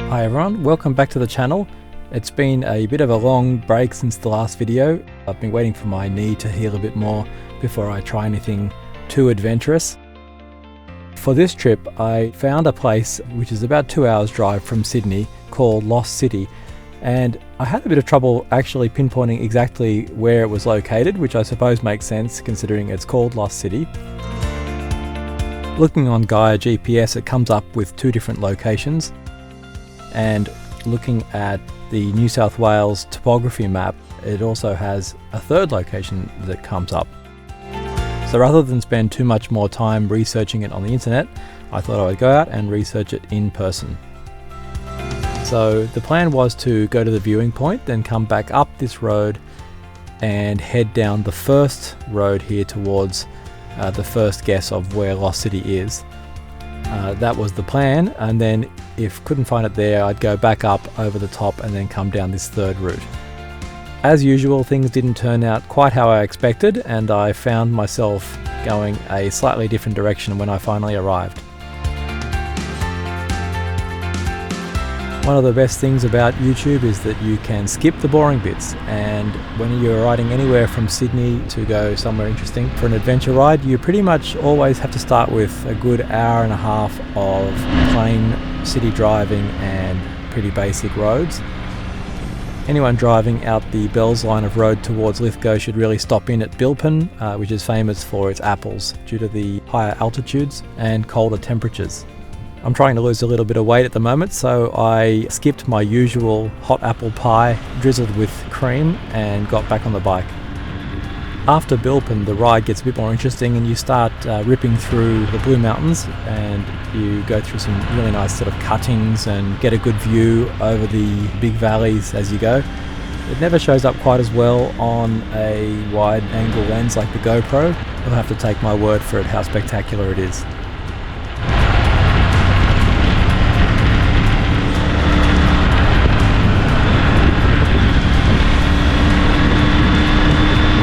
Hi everyone, welcome back to the channel. It's been a bit of a long break since the last video. I've been waiting for my knee to heal a bit more before I try anything too adventurous. For this trip I found a place which is about 2 hours drive from Sydney called Lost City, and I had a bit of trouble actually pinpointing exactly where it was located, which I suppose makes sense considering it's called Lost City. Looking on Gaia GPS, it comes up with two different locations, and looking at the New South Wales topography map, it also has a third location that comes up. So rather than spend too much more time researching it on the internet, I thought I would go out and research it in person. So the plan was to go to the viewing point, then come back up this road and head down the first road here towards the first guess of where Lost City is. That was the plan, and then if couldn't find it there, I'd go back up over the top and then come down this third route. As usual, things didn't turn out quite how I expected, and I found myself going a slightly different direction when I finally arrived. One of the best things about YouTube is that you can skip the boring bits, and when you're riding anywhere from Sydney to go somewhere interesting for an adventure ride, you pretty much always have to start with a good hour and a half of plain city driving and pretty basic roads. Anyone driving out the Bells line of road towards Lithgow should really stop in at Bilpin, which is famous for its apples due to the higher altitudes and colder temperatures. I'm trying to lose a little bit of weight at the moment, so I skipped my usual hot apple pie drizzled with cream and got back on the bike. After Bilpin, the ride gets a bit more interesting and you start ripping through the Blue Mountains, and you go through some really nice sort of cuttings and get a good view over the big valleys as you go. It never shows up quite as well on a wide angle lens like the GoPro. You'll have to take my word for it how spectacular it is.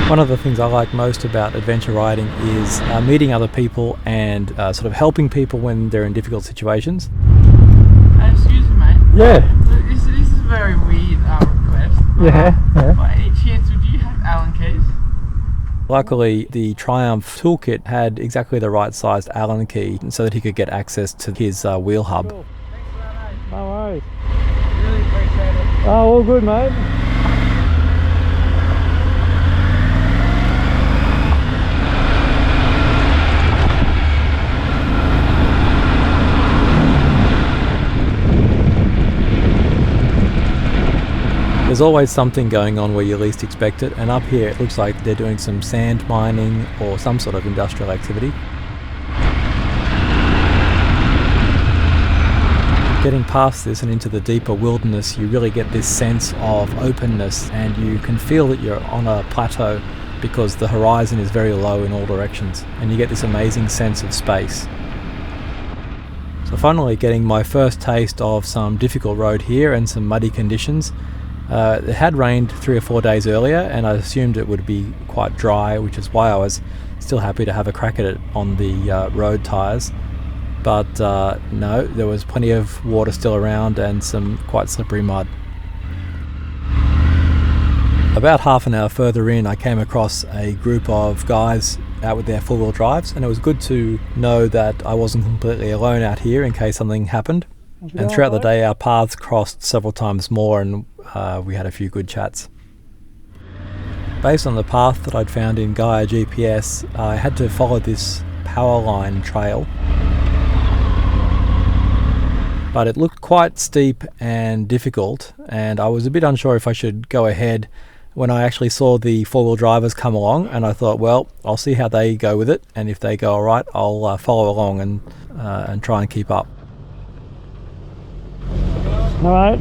One of the things I like most about adventure riding is meeting other people and sort of helping people when they're in difficult situations. Excuse me, mate. Yeah. This is a very weird request. Yeah. By any chance, would you have Allen keys? Luckily, the Triumph toolkit had exactly the right sized Allen key so that he could get access to his wheel hub. Cool. Thanks for that, mate. No worries. Really appreciate it. Oh, all good, mate. There's always something going on where you least expect it, and up here it looks like they're doing some sand mining or some sort of industrial activity. Getting past this and into the deeper wilderness, you really get this sense of openness, and you can feel that you're on a plateau because the horizon is very low in all directions, and you get this amazing sense of space. So finally getting my first taste of some difficult road here and some muddy conditions. It had rained 3 or 4 days earlier, and I assumed it would be quite dry, which is why I was still happy to have a crack at it on the road tyres. But no, there was plenty of water still around and some quite slippery mud. About half an hour further in, I came across a group of guys out with their four-wheel drives, and it was good to know that I wasn't completely alone out here in case something happened. And throughout the day our paths crossed several times more, and we had a few good chats. Based on the path that I'd found in Gaia GPS, I had to follow this power line trail. But it looked quite steep and difficult, and I was a bit unsure if I should go ahead when I actually saw the four-wheel drivers come along, and I thought, well, I'll see how they go with it, and if they go alright, I'll follow along and try and keep up. Alright.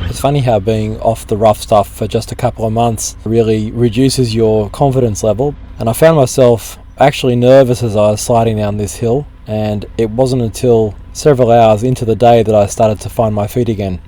It's funny how being off the rough stuff for just a couple of months really reduces your confidence level, and I found myself actually nervous as I was sliding down this hill, and it wasn't until several hours into the day that I started to find my feet again.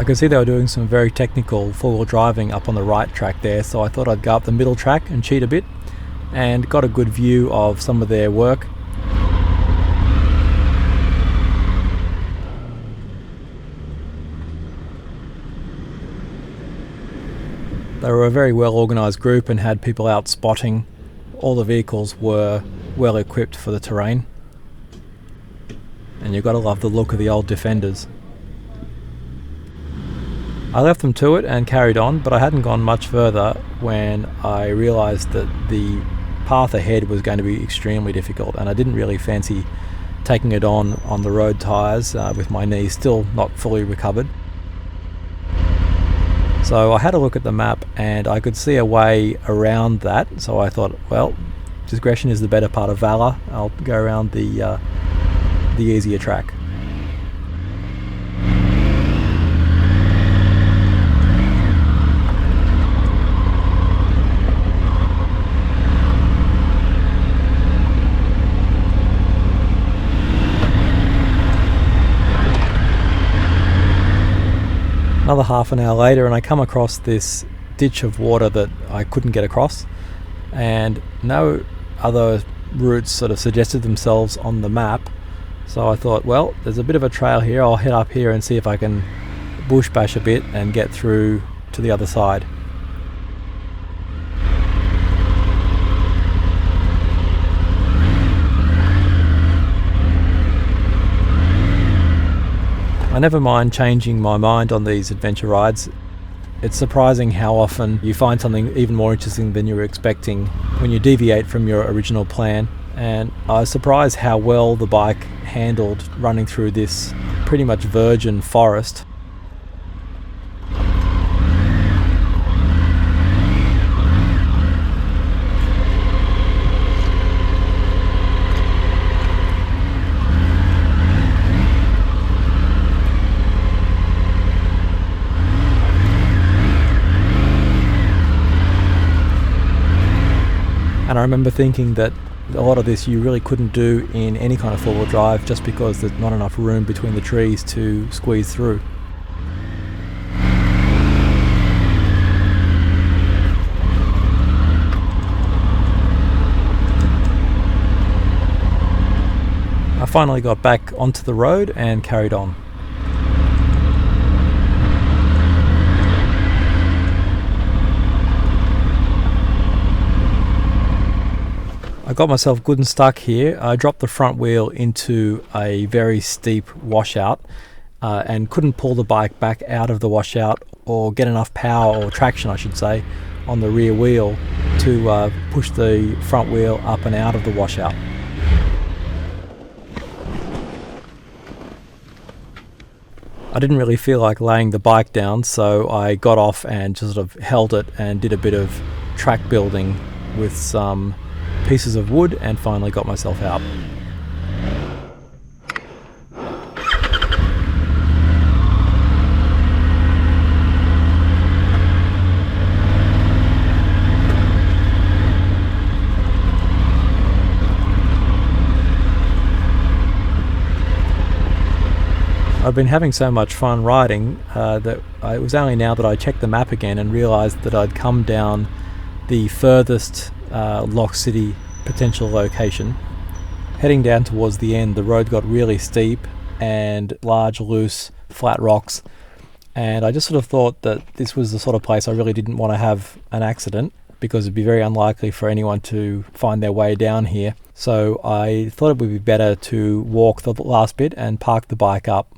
I could see they were doing some very technical four-wheel driving up on the right track there, so I thought I'd go up the middle track and cheat a bit, and got a good view of some of their work. They were a very well organised group and had people out spotting. All the vehicles were well equipped for the terrain, and you've got to love the look of the old Defenders. I left them to it and carried on, but I hadn't gone much further when I realised that the path ahead was going to be extremely difficult, and I didn't really fancy taking it on the road tyres with my knees still not fully recovered. So I had a look at the map and I could see a way around that, so I thought, well, discretion is the better part of valour. I'll go around the easier track. Another half an hour later and I come across this ditch of water that I couldn't get across, and no other routes sort of suggested themselves on the map, so I thought, well, there's a bit of a trail here, I'll head up here and see if I can bush bash a bit and get through to the other side. I never mind changing my mind on these adventure rides. It's surprising how often you find something even more interesting than you were expecting when you deviate from your original plan, and I was surprised how well the bike handled running through this pretty much virgin forest. And I remember thinking that a lot of this you really couldn't do in any kind of four-wheel drive just because there's not enough room between the trees to squeeze through. I finally got back onto the road and carried on. I got myself good and stuck here. I dropped the front wheel into a very steep washout and couldn't pull the bike back out of the washout or get enough power, or traction I should say, on the rear wheel to push the front wheel up and out of the washout. I didn't really feel like laying the bike down, so I got off and just sort of held it and did a bit of track building with some pieces of wood and finally got myself out. I've been having so much fun riding that it was only now that I checked the map again and realised that I'd come down the furthest Lock City potential location. Heading down towards the end, the road got really steep and large, loose, flat rocks, and I just sort of thought that this was the sort of place I really didn't want to have an accident, because it'd be very unlikely for anyone to find their way down here. So I thought it would be better to walk the last bit and park the bike up.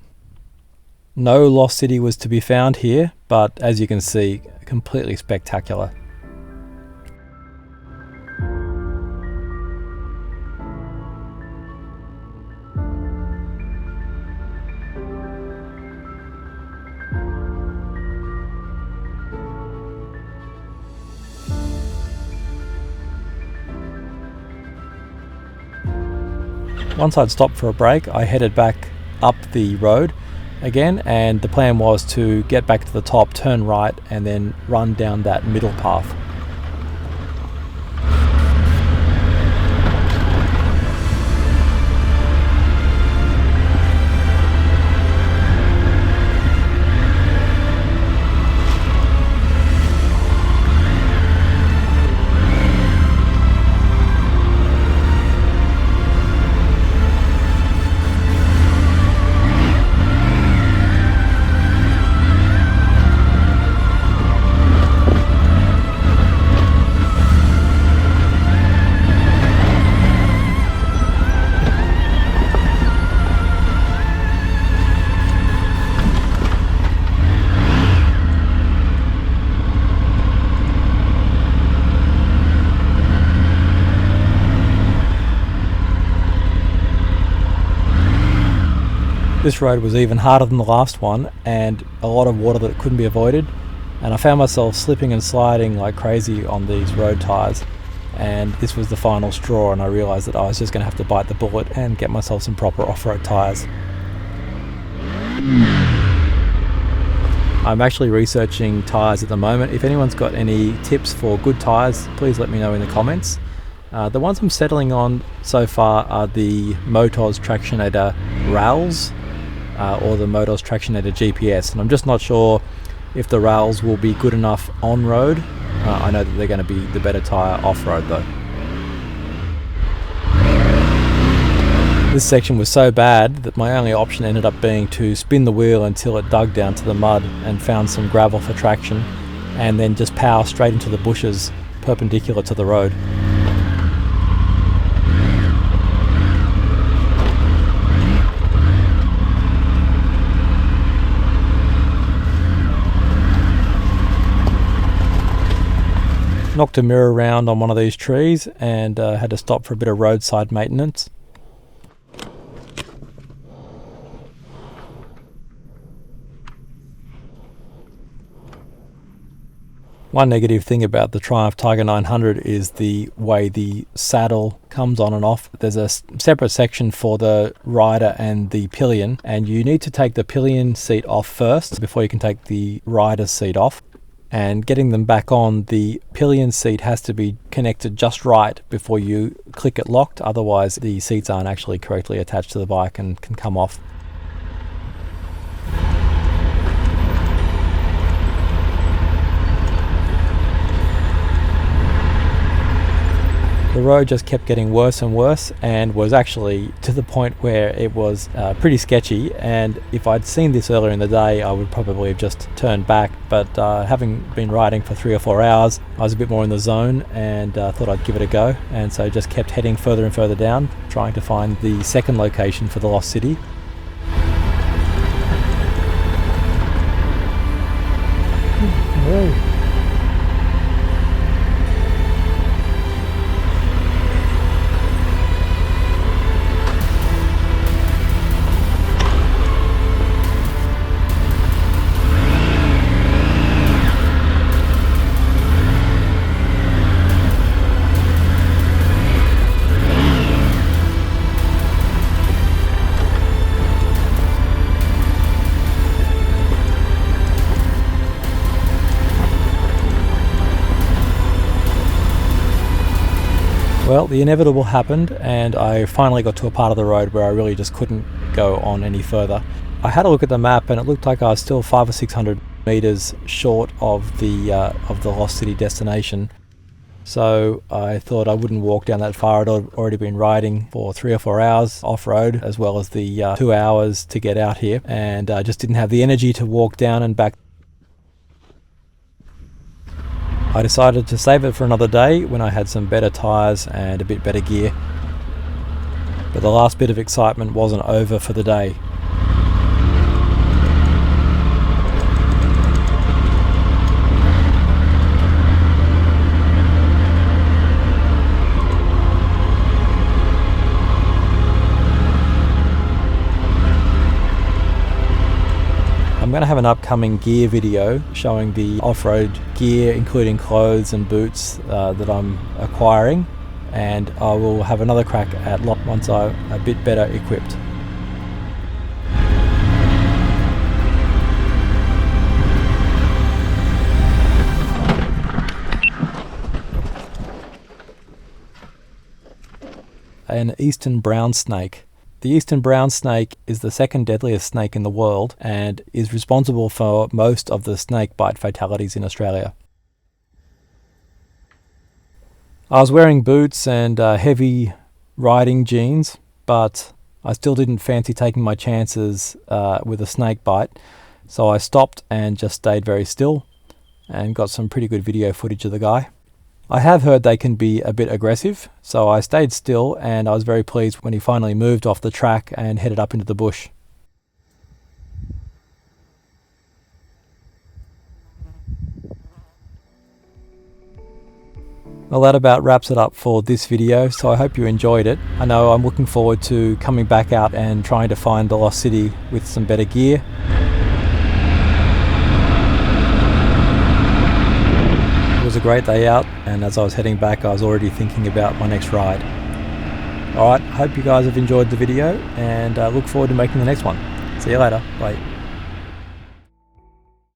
No Lost City was to be found here, but as you can see, completely spectacular. Once I'd stopped for a break, I headed back up the road again, and the plan was to get back to the top, turn right, and then run down that middle path. This road was even harder than the last one, and a lot of water that couldn't be avoided, and I found myself slipping and sliding like crazy on these road tyres, and this was the final straw, and I realised that I was just going to have to bite the bullet and get myself some proper off-road tyres. I'm actually researching tyres at the moment. If anyone's got any tips for good tyres, please let me know in the comments. The ones I'm settling on so far are the Motos Tractionator rails or the Motos Tractionator GPS, and I'm just not sure if the rails will be good enough on-road. I know that they're going to be the better tyre off-road though. This section was so bad that my only option ended up being to spin the wheel until it dug down to the mud and found some gravel for traction, and then just power straight into the bushes perpendicular to the road. Knocked a mirror around on one of these trees and had to stop for a bit of roadside maintenance. One negative thing about the Triumph Tiger 900 is the way the saddle comes on and off. There's a separate section for the rider and the pillion, and you need to take the pillion seat off first before you can take the rider's seat off. And getting them back on, the pillion seat has to be connected just right before you click it locked, otherwise the seats aren't actually correctly attached to the bike and can come off. The road just kept getting worse and worse, and was actually to the point where it was pretty sketchy, and if I'd seen this earlier in the day I would probably have just turned back, but having been riding for 3 or 4 hours I was a bit more in the zone and thought I'd give it a go, and so just kept heading further and further down, trying to find the second location for the lost city. Whoa. Well, the inevitable happened, and I finally got to a part of the road where I really just couldn't go on any further. I had a look at the map, and it looked like I was still 500 or 600 meters short of the lost city destination. So I thought I wouldn't walk down that far. I'd already been riding for 3 or 4 hours off-road, as well as the 2 hours to get out here, and I just didn't have the energy to walk down and back. I decided to save it for another day when I had some better tyres and a bit better gear. But the last bit of excitement wasn't over for the day. I'm going to have an upcoming gear video showing the off-road gear, including clothes and boots that I'm acquiring, and I will have another crack at lot once I'm a bit better equipped. An eastern brown snake. The eastern brown snake is the second deadliest snake in the world and is responsible for most of the snake bite fatalities in Australia. I was wearing boots and heavy riding jeans, but I still didn't fancy taking my chances with a snake bite, so I stopped and just stayed very still and got some pretty good video footage of the guy. I have heard they can be a bit aggressive, so I stayed still, and I was very pleased when he finally moved off the track and headed up into the bush. Well, that about wraps it up for this video, so I hope you enjoyed it. I know I'm looking forward to coming back out and trying to find the lost city with some better gear. It was a great day out, and as I was heading back I was already thinking about my next ride. Alright, hope you guys have enjoyed the video, and look forward to making the next one. See you later, bye.